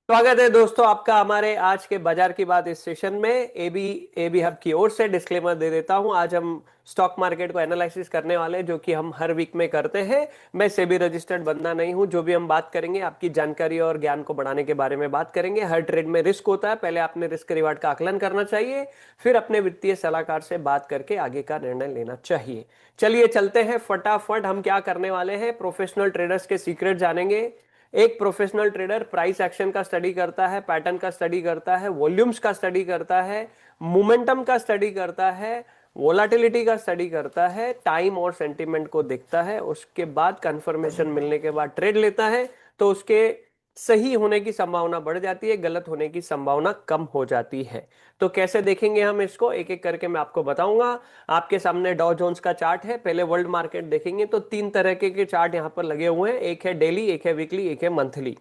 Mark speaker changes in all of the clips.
Speaker 1: स्वागत है दोस्तों आपका हमारे आज के बाजार की बात इस सेशन में। एबी हब की ओर से डिस्क्लेमर दे देता हूं। आज हम स्टॉक मार्केट को एनालिसिस करने वाले हैं, जो कि हम हर वीक में करते हैं। मैं सेबी रजिस्टर्ड बंदा नहीं हूं। जो भी हम बात करेंगे आपकी जानकारी और ज्ञान को बढ़ाने के बारे में बात करेंगे। हर ट्रेड में रिस्क होता है, पहले आपने रिस्क रिवार्ड का आकलन करना चाहिए, फिर अपने वित्तीय सलाहकार से बात करके आगे का निर्णय लेना चाहिए। चलिए चलते हैं फटाफट। हम क्या करने वाले हैं, प्रोफेशनल ट्रेडर्स के सीक्रेट जानेंगे। एक प्रोफेशनल ट्रेडर प्राइस एक्शन का स्टडी करता है, पैटर्न का स्टडी करता है, वॉल्यूम्स का स्टडी करता है, मोमेंटम का स्टडी करता है, वोलाटिलिटी का स्टडी करता है, टाइम और सेंटीमेंट को देखता है। उसके बाद कंफर्मेशन मिलने के बाद ट्रेड लेता है, तो उसके सही होने की संभावना बढ़ जाती है, गलत होने की संभावना कम हो जाती है। तो कैसे देखेंगे हम इसको, एक एक करके मैं आपको बताऊंगा। आपके सामने डॉ जोन्स का चार्ट है। पहले वर्ल्ड मार्केट देखेंगे तो तीन तरह के चार्ट यहाँ पर लगे हुए हैं। एक है डेली, एक है वीकली, एक है मंथली।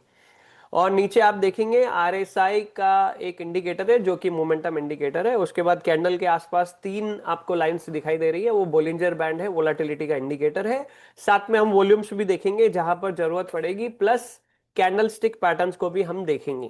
Speaker 1: और नीचे आप देखेंगे आरएसआई का एक इंडिकेटर है, जो कि मोमेंटम इंडिकेटर है। उसके बाद कैंडल के आसपास तीन आपको लाइंस दिखाई दे रही है, वो बोलिंजर बैंड है, वोलाटिलिटी का इंडिकेटर है। साथ में हम वॉल्यूम्स भी देखेंगे जहां पर जरूरत पड़ेगी, प्लस कैंडल स्टिक पैटर्न्स को भी हम देखेंगे।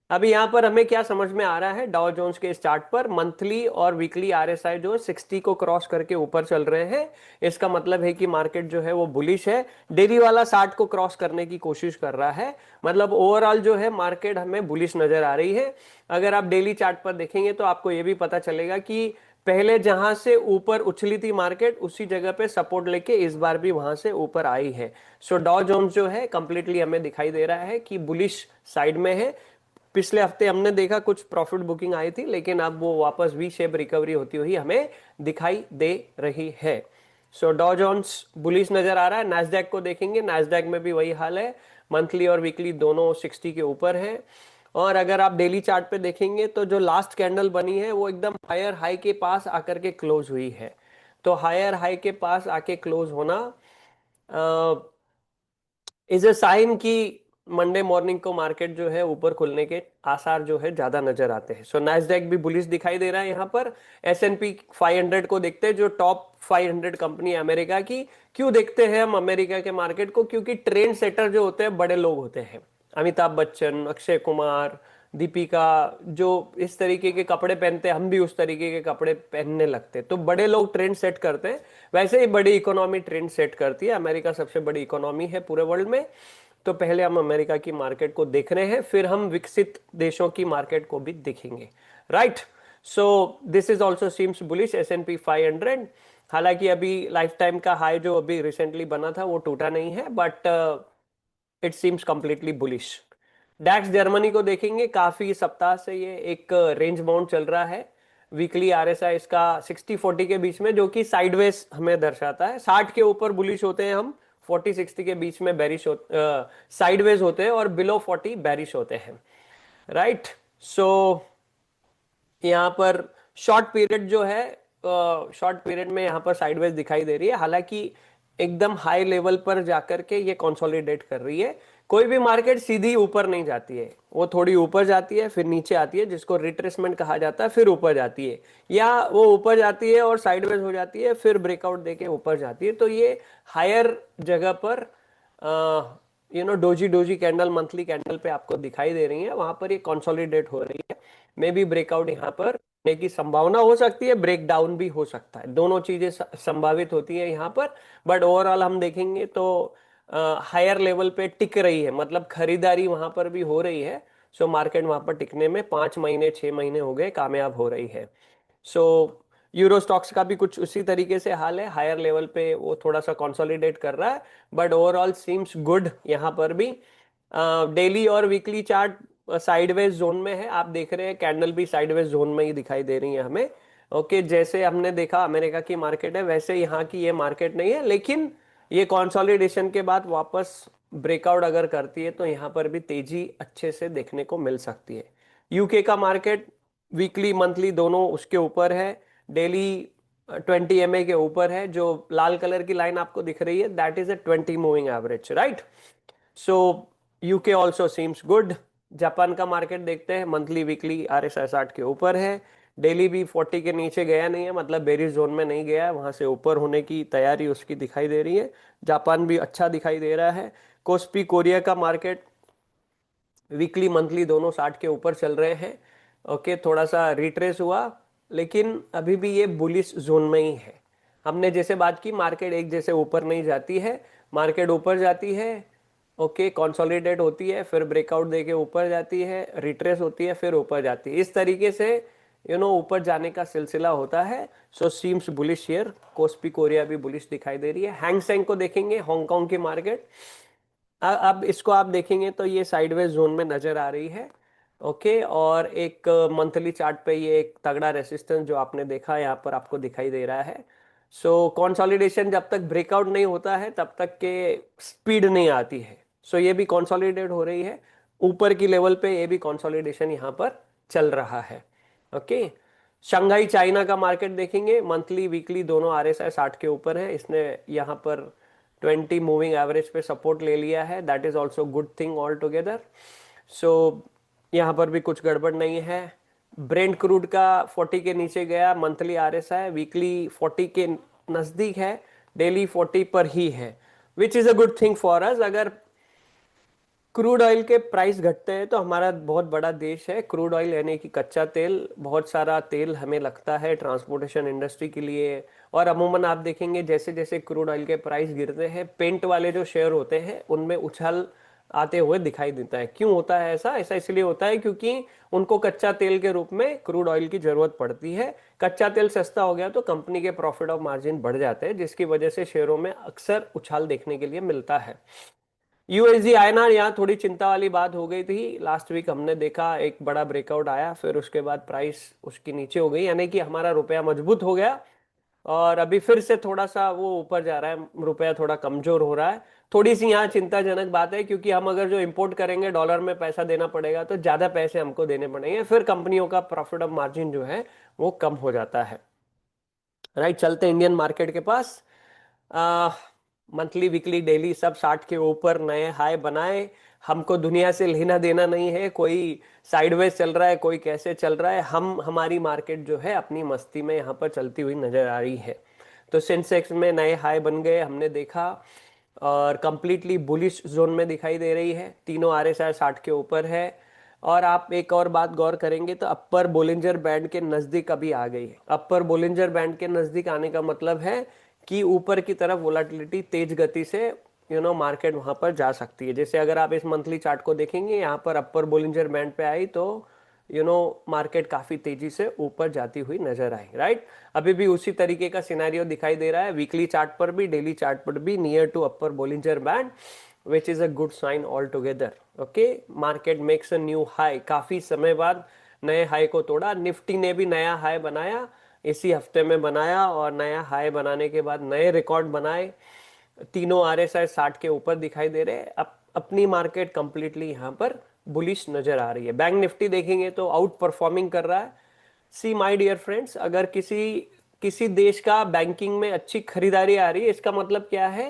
Speaker 1: अभी यहां पर हमें क्या समझ में आ रहा है, डाउ जोन्स के इस चार्ट पर मंथली और वीकली आरएसआई जो 60 को क्रॉस करके ऊपर चल रहे हैं। इसका मतलब है कि मार्केट जो है वो बुलिश है। डेली वाला 60 को क्रॉस करने की कोशिश कर रहा है, मतलब ओवरऑल जो है मार्केट हमें बुलिश नजर आ रही है। अगर आप डेली चार्ट पर देखेंगे तो आपको यह भी पता चलेगा कि पहले जहां से ऊपर उछली थी मार्केट, उसी जगह पे सपोर्ट लेके इस बार भी वहां से ऊपर आई है। सो डॉ जोन्स जो है कंप्लीटली हमें दिखाई दे रहा है कि बुलिश साइड में है। पिछले हफ्ते हमने देखा कुछ प्रॉफिट बुकिंग आई थी, लेकिन अब वो वापस वी शेप रिकवरी होती हुई हमें दिखाई दे रही है। सो डॉ जोन्स बुलिश नजर आ रहा है। नास्डैक को देखेंगे, नास्डैक में भी वही हाल है, मंथली और वीकली दोनों 60 के ऊपर है। और अगर आप डेली चार्ट पे देखेंगे तो जो लास्ट कैंडल बनी है वो एकदम हायर हाई के पास आकर के क्लोज हुई है। तो हायर हाई के पास आके क्लोज होना इज ए साइन कि मंडे मॉर्निंग को मार्केट जो है ऊपर खुलने के आसार जो है ज्यादा नजर आते हैं। सो नैस्डैक भी बुलिश दिखाई दे रहा है यहाँ पर। S&P 500 को देखते हैं, जो टॉप 500 कंपनी है अमेरिका की। क्यों देखते हैं हम अमेरिका के मार्केट को, क्योंकि ट्रेंड सेटर जो होते हैं बड़े लोग होते हैं। अमिताभ बच्चन, अक्षय कुमार, दीपिका, जो इस तरीके के कपड़े पहनते हैं, हम भी उस तरीके के कपड़े पहनने लगते हैं। तो बड़े लोग ट्रेंड सेट करते हैं। वैसे ही बड़ी इकोनॉमी ट्रेंड सेट करती है। अमेरिका सबसे बड़ी इकोनॉमी है पूरे वर्ल्ड में। तो पहले हम अमेरिका की मार्केट को देख रहे हैं, फिर हम विकसित देशों की मार्केट को भी देखेंगे। Right. So this is also seems bullish S&P 500। हालांकि अभी लाइफ टाइम का हाई जो अभी रिसेंटली बना था वो टूटा नहीं है, but it seems completely bullish. DAX Germany को देखेंगे, काफी सप्ताह से ये एक रेंज बाउंड चल रहा है। वीकली आरएसआई इसका 60-40 के बीच में, जो कि साइडवेज हमें दर्शाता है। 60 के ऊपर बुलिश होते हैं हम, 40-60 के बीच में बेरिश साइडवेज होते हैं, और बिलो 40 बेरिश होते हैं। राइट। सो यहाँ पर शॉर्ट पीरियड जो है, शॉर्ट पीरियड में यहाँ पर साइडवेज दिखाई दे रही है। हालांकि एकदम हाई लेवल पर जाकर के ये कंसोलिडेट कर रही है। कोई भी मार्केट सीधी ऊपर नहीं जाती है, वो थोड़ी ऊपर जाती है फिर नीचे आती है, जिसको रिट्रेसमेंट कहा जाता है, फिर ऊपर जाती है। या वो ऊपर जाती है और साइडवेज हो जाती है, फिर ब्रेकआउट देके ऊपर जाती है। तो ये हायर जगह पर doji doji candle, monthly candle पे आपको दिखाई दे रही है, वहां पर ये कंसोलिडेट हो रही है। मे बी ब्रेकआउट यहाँ पर होने की संभावना हो सकती है, ब्रेक डाउन भी हो सकता है, दोनों चीजें संभावित होती है यहाँ पर। बट ओवरऑल हम देखेंगे तो हायर लेवल पे टिक रही है, मतलब खरीदारी वहां पर भी हो रही है। सो मार्केट वहां पर टिकने में 5 महीने 6 महीने हो गए, कामयाब हो रही है। सो यूरो स्टॉक्स का भी कुछ उसी तरीके से हाल है, हायर लेवल पे वो थोड़ा सा कंसोलिडेट कर रहा है, बट ओवरऑल सीम्स गुड यहाँ पर भी। डेली और वीकली चार्ट साइडवेज जोन में है, आप देख रहे हैं कैंडल भी साइडवेज जोन में ही दिखाई दे रही है हमें। ओके, जैसे हमने देखा अमेरिका की मार्केट है, वैसे यहाँ की ये मार्केट नहीं है, लेकिन ये कंसोलिडेशन के बाद वापस ब्रेकआउट अगर करती है तो यहाँ पर भी तेजी अच्छे से देखने को मिल सकती है। यूके का मार्केट वीकली मंथली दोनों उसके ऊपर है। डेली 20 MA के ऊपर है। जो लाल कलर की लाइन आपको दिख रही है, that is a 20 moving average. Right. So UK also seems good. Japan का मार्केट देखते हैं, मंथली वीकली RSI 60 के ऊपर है। डेली भी 40 के नीचे गया नहीं है, मतलब बेरिश जोन में नहीं गया है, वहां से ऊपर होने की तैयारी उसकी दिखाई दे रही है। जापान भी अच्छा दिखाई दे रहा है। कोस्पी कोरिया का मार्केट वीकली मंथली दोनों 60 के ऊपर चल रहे हैं। ओके, थोड़ा सा रिट्रेस हुआ, लेकिन अभी भी ये बुलिश जोन में ही है। हमने जैसे बात की, मार्केट एक जैसे ऊपर नहीं जाती है, मार्केट ऊपर जाती है, ओके, कंसोलिडेट होती है, फिर ब्रेकआउट देके ऊपर जाती है, रिट्रेस होती है, फिर ऊपर जाती है। इस तरीके से ऊपर जाने का सिलसिला होता है। So seems bullish share. KOSPI Korea भी बुलिश दिखाई दे रही है। हैंग सेंग को देखेंगे, हांगकांग की मार्केट, अब इसको आप देखेंगे तो ये साइडवेज जोन में नजर आ रही है। ओके, और एक मंथली चार्ट पे ये एक तगड़ा रेसिस्टेंस जो आपने देखा यहाँ पर आपको दिखाई दे रहा है। सो कंसोलिडेशन जब तक ब्रेकआउट नहीं होता है तब तक के स्पीड नहीं आती है। सो ये भी कंसोलिडेट हो रही है ऊपर की लेवल पे, ये भी कंसोलिडेशन यहाँ पर चल रहा है। ओके, शंघाई चाइना का मार्केट देखेंगे, मंथली वीकली दोनों आरएसआई 60 के ऊपर है। इसने यहाँ पर 20 मूविंग एवरेज पे सपोर्ट ले लिया है, that is also good thing all together. So यहाँ पर भी कुछ गड़बड़ नहीं है। ब्रेंट क्रूड का 40 के नीचे गया, मंथली आरएसआई वीकली 40 के नजदीक है, डेली 40 पर ही है, विच is a good thing for us. अगर क्रूड ऑयल के प्राइस घटते हैं तो हमारा बहुत बड़ा देश है, क्रूड ऑयल यानी कि कच्चा तेल, बहुत सारा तेल हमें लगता है ट्रांसपोर्टेशन इंडस्ट्री के लिए। और अमूमन आप देखेंगे जैसे जैसे क्रूड ऑयल के प्राइस गिरते हैं, पेंट वाले जो शेयर होते हैं उनमें उछाल आते हुए दिखाई देता है। क्यों होता है ऐसा? ऐसा इसलिए होता है क्योंकि उनको कच्चा तेल के रूप में क्रूड ऑयल की जरूरत पड़ती है। कच्चा तेल सस्ता हो गया तो कंपनी के प्रॉफिट ऑफ मार्जिन बढ़ जाते हैं, जिसकी वजह से शेयरों में अक्सर उछाल देखने के लिए मिलता है। यूएसडी आईएनआर, यहाँ थोड़ी चिंता वाली बात हो गई थी। लास्ट वीक हमने देखा एक बड़ा ब्रेकआउट आया, फिर उसके बाद प्राइस उसकी नीचे हो गई, यानी कि हमारा रुपया मजबूत हो गया और अभी फिर से थोड़ा सा वो ऊपर जा रहा है, रुपया थोड़ा कमजोर हो रहा है। थोड़ी सी यहाँ चिंताजनक बात है, क्योंकि हम अगर जो इंपोर्ट करेंगे डॉलर में पैसा देना पड़ेगा तो ज्यादा पैसे हमको देने पड़ेंगे, फिर कंपनियों का प्रॉफिट ऑफ मार्जिन जो है वो कम हो जाता है। राइट, चलते हैं इंडियन मार्केट के पास। मंथली वीकली डेली सब 60 के ऊपर नए हाई बनाए। हमको दुनिया से लेना देना नहीं है, कोई साइडवेज चल रहा है, कोई कैसे चल रहा है, हम हमारी मार्केट जो है अपनी मस्ती में यहाँ पर चलती हुई नजर आ रही है। तो सेंसेक्स में नए हाई बन गए हमने देखा, और कंप्लीटली बुलिश जोन में दिखाई दे रही है, तीनों आरएसआई 60 के ऊपर है। और आप एक और बात गौर करेंगे तो अपर बोलिंजर बैंड के नजदीक अभी आ गई है। अपर बोलिंजर बैंड के नजदीक आने का मतलब है कि ऊपर की तरफ वोलाटिलिटी तेज गति से मार्केट वहां पर जा सकती है। जैसे अगर आप इस मंथली चार्ट को देखेंगे, यहाँ पर अपर बोलिंजर बैंड पे आई तो मार्केट काफी तेजी से ऊपर जाती हुई नजर आई। राइट, अभी भी उसी तरीके का सिनेरियो दिखाई दे रहा है, वीकली चार्ट पर भी, डेली चार्ट पर भी, near to upper Bollinger band, which is a good sign all together. Okay, market makes a new high, काफी समय बाद नए हाई को तोड़ा। निफ्टी ने भी नया हाई बनाया, इसी हफ्ते में बनाया, और नया हाई बनाने के बाद नए रिकॉर्ड बनाए। तीनों आरएसआई 60 के ऊपर दिखाई दे रहे हैं। अपनी मार्केट कंप्लीटली यहाँ पर बुलिश नजर आ रही है। बैंक निफ्टी देखेंगे तो आउट परफॉर्मिंग कर रहा है। सी माय डियर फ्रेंड्स, अगर किसी किसी देश का बैंकिंग में अच्छी खरीदारी आ रही है, इसका मतलब क्या है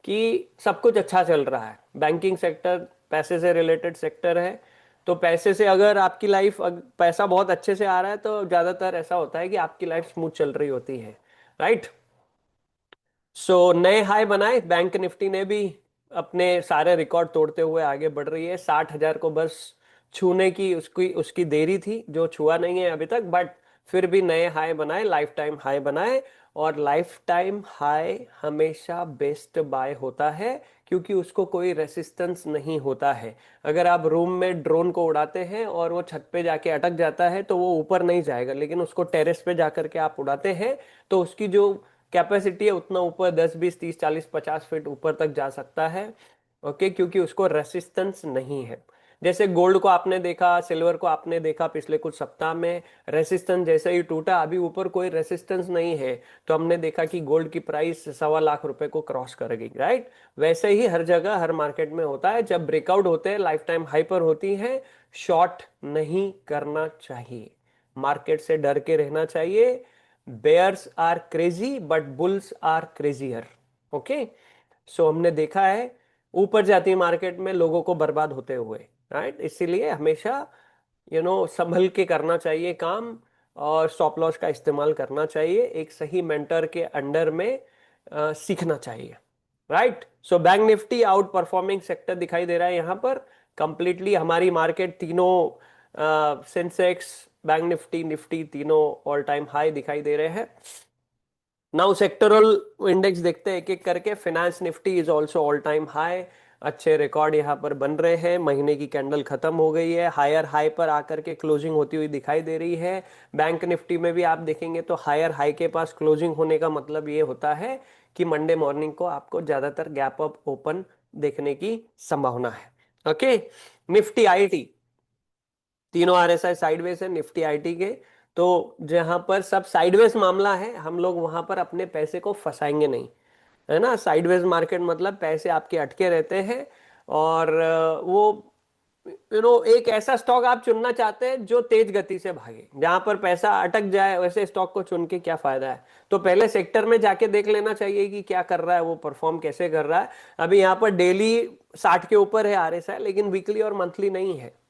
Speaker 1: कि सब कुछ अच्छा चल रहा है। बैंकिंग सेक्टर पैसे से रिलेटेड सेक्टर है, तो पैसे से अगर आपकी लाइफ, पैसा बहुत अच्छे से आ रहा है तो ज्यादातर ऐसा होता है कि आपकी लाइफ स्मूथ चल रही होती है। राइट, सो नए हाई बनाए बैंक निफ्टी ने भी, अपने सारे रिकॉर्ड तोड़ते हुए आगे बढ़ रही है। 60,000 को बस छूने की उसकी उसकी देरी थी, जो छुआ नहीं है अभी तक, बट फिर भी नए हाई बनाए, लाइफ टाइम हाई बनाए। और लाइफ टाइम हाई हमेशा बेस्ट बाय होता है, क्योंकि उसको कोई रेसिस्टेंस नहीं होता है। अगर आप रूम में ड्रोन को उड़ाते हैं और वो छत पे जाके अटक जाता है तो वो ऊपर नहीं जाएगा, लेकिन उसको टेरेस पे जाकर के आप उड़ाते हैं तो उसकी जो कैपेसिटी है उतना ऊपर 10 20 30 40 50 फीट ऊपर तक जा सकता है। ओके, क्योंकि उसको रेसिस्टेंस नहीं है। जैसे गोल्ड को आपने देखा, सिल्वर को आपने देखा, पिछले कुछ सप्ताह में रेसिस्टेंस जैसे ही टूटा, अभी ऊपर कोई रेसिस्टेंस नहीं है, तो हमने देखा कि गोल्ड की प्राइस 1.25 लाख को क्रॉस कर गई। राइट, वैसे ही हर जगह हर मार्केट में होता है, जब ब्रेकआउट होते हैं, लाइफ टाइम हाई पर होती है, शॉर्ट नहीं करना चाहिए, मार्केट से डर के रहना चाहिए। Bears are crazy but bulls are crazier. Okay, so हमने देखा है ऊपर जाती है मार्केट में लोगों को बर्बाद होते हुए। राइट, इसीलिए हमेशा संभल के करना चाहिए काम, और स्टॉप लॉस का इस्तेमाल करना चाहिए, एक सही मेंटर के अंडर में सीखना चाहिए। Right, so bank Nifty out performing sector दिखाई दे रहा है यहाँ पर। कंप्लीटली हमारी मार्केट तीनों सेंसेक्स, बैंक निफ्टी, निफ्टी तीनों ऑल टाइम हाई दिखाई दे रहे हैं। नाउ सेक्टरल इंडेक्स देखते हैं एक एक करके। Finance Nifty is also all time high, अच्छे रिकॉर्ड यहाँ पर बन रहे हैं। महीने की कैंडल खत्म हो गई है, हायर हाई पर आकर के क्लोजिंग होती हुई दिखाई दे रही है। बैंक निफ्टी में भी आप देखेंगे तो हायर हाई के पास क्लोजिंग होने का मतलब ये होता है कि मंडे मॉर्निंग को आपको ज्यादातर गैप अप ओपन देखने की संभावना है। ओके, निफ्टी आईटी तीनों आरएसआई साइडवेज है निफ्टी आईटी के। तो जहां पर सब साइडवेज मामला है, हम लोग वहां पर अपने पैसे को फंसाएंगे नहीं, है ना। साइडवेज मार्केट मतलब पैसे आपके अटके रहते हैं, और वो एक ऐसा स्टॉक आप चुनना चाहते हैं जो तेज गति से भागे। जहां पर पैसा अटक जाए वैसे स्टॉक को चुन के क्या फायदा है। तो पहले सेक्टर में जाके देख लेना चाहिए कि क्या कर रहा है, वो परफॉर्म कैसे कर रहा है। अभी यहाँ पर डेली 60 के ऊपर है आरएसआई, लेकिन वीकली और मंथली नहीं है।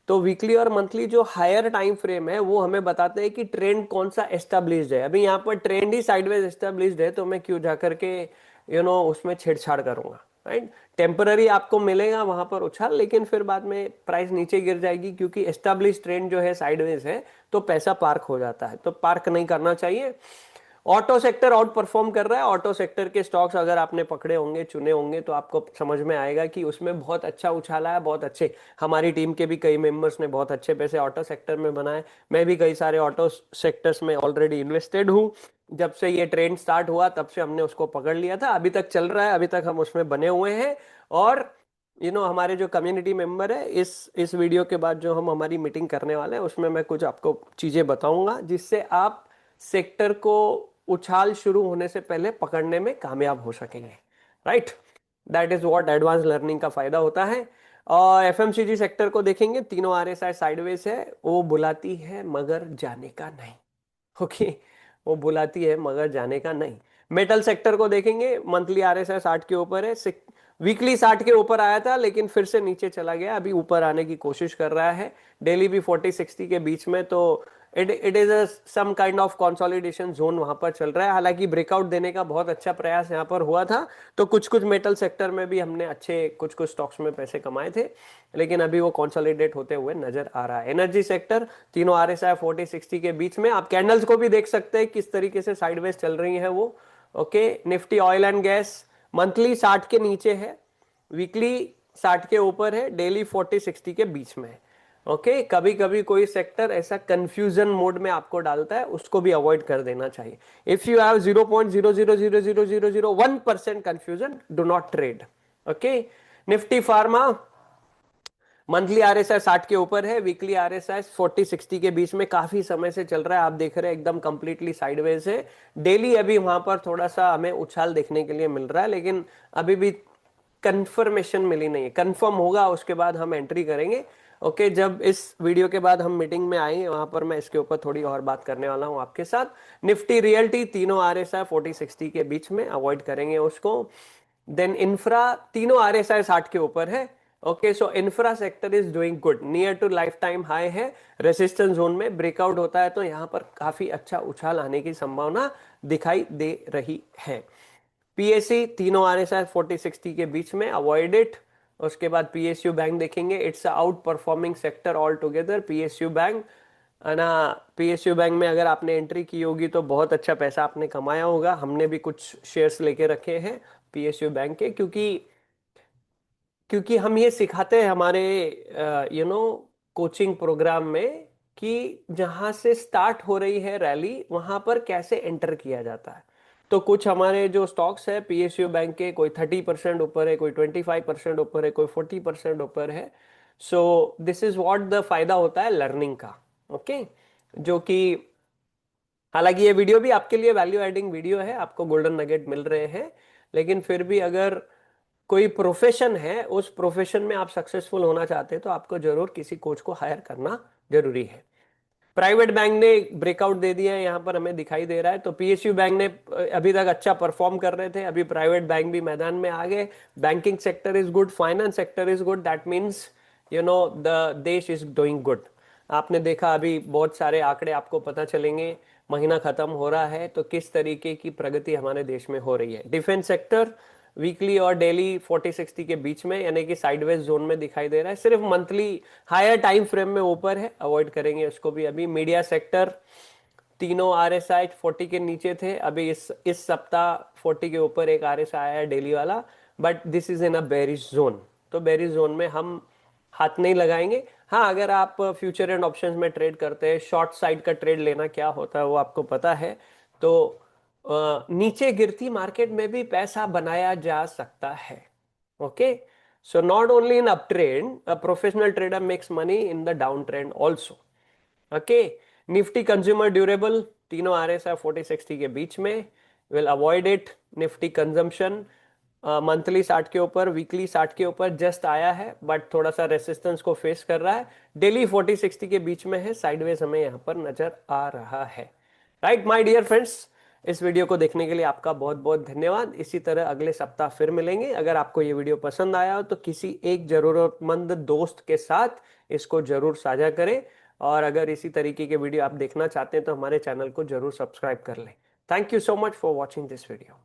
Speaker 1: तो वीकली और मंथली जो हायर टाइम फ्रेम है वो हमें बताते हैं कि ट्रेंड कौन सा एस्टेब्लिश्ड है। अभी यहाँ पर ट्रेंड ही साइडवेज एस्टेब्लिश्ड है, तो मैं क्यों जाकर के उसमें छेड़छाड़ करूंगा, राइट। टेम्पररी आपको मिलेगा वहां पर उछाल, लेकिन फिर बाद में प्राइस नीचे गिर जाएगी, क्योंकि एस्टेब्लिश ट्रेंड जो है साइडवेज है, तो पैसा पार्क हो जाता है। तो पार्क नहीं करना चाहिए। ऑटो सेक्टर आउट परफॉर्म कर रहा है। ऑटो सेक्टर के स्टॉक्स अगर आपने पकड़े होंगे, चुने होंगे, तो आपको समझ में आएगा कि उसमें बहुत अच्छा उछाला है, बहुत अच्छे। हमारी टीम के भी कई मेंबर्स ने बहुत अच्छे पैसे ऑटो सेक्टर में बनाए। मैं भी कई सारे ऑटो सेक्टर्स में ऑलरेडी इन्वेस्टेड हूँ। जब से ये ट्रेंड स्टार्ट हुआ तब से हमने उसको पकड़ लिया था, अभी तक चल रहा है, अभी तक हम उसमें बने हुए हैं। और हमारे जो कम्युनिटी मेंबर है, इस वीडियो के बाद जो हम हमारी मीटिंग करने वाले हैं उसमें मैं कुछ आपको चीजें बताऊंगा, जिससे आप सेक्टर को उछाल शुरू होने से पहले पकड़ने में कामयाब हो सकेंगे, right. That is what advance learning का फायदा होता है। और एफएमसीजी सेक्टर को देखेंगे, तीनों आरएसआई साइडवेज है। वो बुलाती है मगर जाने का नहीं। ओके, वो बुलाती है मगर जाने का नहीं। मेटल सेक्टर को देखेंगे, मंथली आरएसआई 60 के ऊपर है, वीकली 60 के ऊपर आया था, लेकिन फिर से नीचे चला गया, अभी ऊपर आने की कोशिश कर रहा है। डेली भी 40-60 के बीच में, तो it is some kind of consolidation zone वहां पर चल रहा है। हालांकि ब्रेकआउट देने का बहुत अच्छा प्रयास यहाँ पर हुआ था, तो कुछ कुछ मेटल सेक्टर में भी हमने अच्छे कुछ कुछ स्टॉक्स में पैसे कमाए थे, लेकिन अभी वो कंसोलिडेट होते हुए नजर आ रहा है। एनर्जी सेक्टर, तीनों आरएसआई 40-60 के बीच में। आप कैंडल्स को भी देख सकते हैं किस तरीके से साइडवेज चल रही है वो। Okay, Nifty oil and gas monthly 60 के नीचे है, वीकली 60 के ऊपर है, डेली 40-60 के बीच में है। ओके, कभी कभी कोई सेक्टर ऐसा कंफ्यूजन मोड में आपको डालता है, उसको भी अवॉइड कर देना चाहिए। If you have 0.000001% confusion, do not trade. Okay, Nifty pharma monthly RSI 60 के ऊपर है, वीकली आरएसआई 40-60 के बीच में काफी समय से चल रहा है। आप देख रहे हैं एकदम कंप्लीटली साइडवेज है। डेली अभी वहां पर थोड़ा सा हमें उछाल देखने के लिए मिल रहा है, लेकिन अभी भी कंफर्मेशन मिली नहीं है। कंफर्म होगा उसके बाद हम एंट्री करेंगे। ओके, जब इस वीडियो के बाद हम मीटिंग में आएंगे वहां पर मैं इसके ऊपर थोड़ी और बात करने वाला हूं आपके साथ। निफ्टी रियल्टी तीनों आरएसआई 40-60 के बीच में, अवॉइड करेंगे उसको। देन इंफ्रा, तीनों आरएसआई 60 के ऊपर है। Okay, so infra sector is doing good, near to lifetime high है। रेसिस्टेंस जोन में ब्रेकआउट होता है तो यहां पर काफी अच्छा उछाल आने की संभावना दिखाई दे रही है। पीएससी तीनों आरएसआई 40-60 के बीच में, अवॉइड इट। उसके बाद पीएसयू बैंक देखेंगे, it's out performing sector all together. PSU bank है ना, पीएसयू बैंक में अगर आपने एंट्री की होगी तो बहुत अच्छा पैसा आपने कमाया होगा। हमने भी कुछ शेयर्स लेके रखे हैं पीएसयू बैंक के, क्योंकि क्योंकि हम ये सिखाते हैं हमारे कोचिंग प्रोग्राम में कि जहां से स्टार्ट हो रही है रैली वहां पर कैसे एंटर किया जाता है। तो कुछ हमारे जो स्टॉक्स है पीएसयू बैंक के, कोई 30% ऊपर है, कोई 25% ऊपर है, कोई 40% ऊपर है। So this is what the फायदा होता है लर्निंग का। ओके, जो कि हालांकि ये वीडियो भी आपके लिए वैल्यू एडिंग वीडियो है, आपको गोल्डन नगेट मिल रहे हैं, लेकिन फिर भी अगर कोई प्रोफेशन है, उस प्रोफेशन में आप सक्सेसफुल होना चाहते हैं तो आपको जरूर किसी कोच को हायर करना जरूरी है। प्राइवेट बैंक ने ब्रेकआउट दे दिया है, यहाँ पर हमें दिखाई दे रहा है। तो पीएसयू बैंक ने अभी तक अच्छा परफॉर्म कर रहे थे, अभी प्राइवेट बैंक भी मैदान में आ गए। Banking sector is good, finance sector is good, that means the देश इज डूइंग गुड। आपने देखा अभी बहुत सारे आंकड़े आपको पता चलेंगे, महीना खत्म हो रहा है तो किस तरीके की प्रगति हमारे देश में हो रही है। डिफेंस सेक्टर वीकली और डेली 40-60 के बीच में, यानी कि साइडवेज जोन में दिखाई दे रहा है। सिर्फ मंथली हायर टाइम फ्रेम में ऊपर है, अवॉइड करेंगे उसको भी। अभी मीडिया सेक्टर तीनों आरएसआई 40 के नीचे थे, अभी इस सप्ताह 40 के ऊपर एक आरएसआई आया डेली वाला, but this is in a bearish zone. तो बेरिश जोन में हम हाथ नहीं लगाएंगे। हाँ, अगर आप फ्यूचर एंड ऑप्शंस में ट्रेड करते हैं, शॉर्ट साइड का ट्रेड लेना क्या होता है वो आपको पता है, तो नीचे गिरती मार्केट में भी पैसा बनाया जा सकता है। Okay, so not only in up trend, a professional trader makes money in the down trend also. Okay, Nifty consumer durable तीनों RSI 40-60 के बीच में, will avoid it. Nifty consumption monthly 60 के ऊपर, वीकली 60 के ऊपर जस्ट आया है, बट थोड़ा सा रेसिस्टेंस को फेस कर रहा है। डेली 40-60 के बीच में है, साइडवेज हमें यहां पर नजर आ रहा है। राइट माय डियर फ्रेंड्स, इस वीडियो को देखने के लिए आपका बहुत बहुत धन्यवाद। इसी तरह अगले सप्ताह फिर मिलेंगे। अगर आपको ये वीडियो पसंद आया हो तो किसी एक जरूरतमंद दोस्त के साथ इसको जरूर साझा करें, और अगर इसी तरीके के वीडियो आप देखना चाहते हैं तो हमारे चैनल को जरूर सब्सक्राइब कर लें। Thank you so much for watching this video.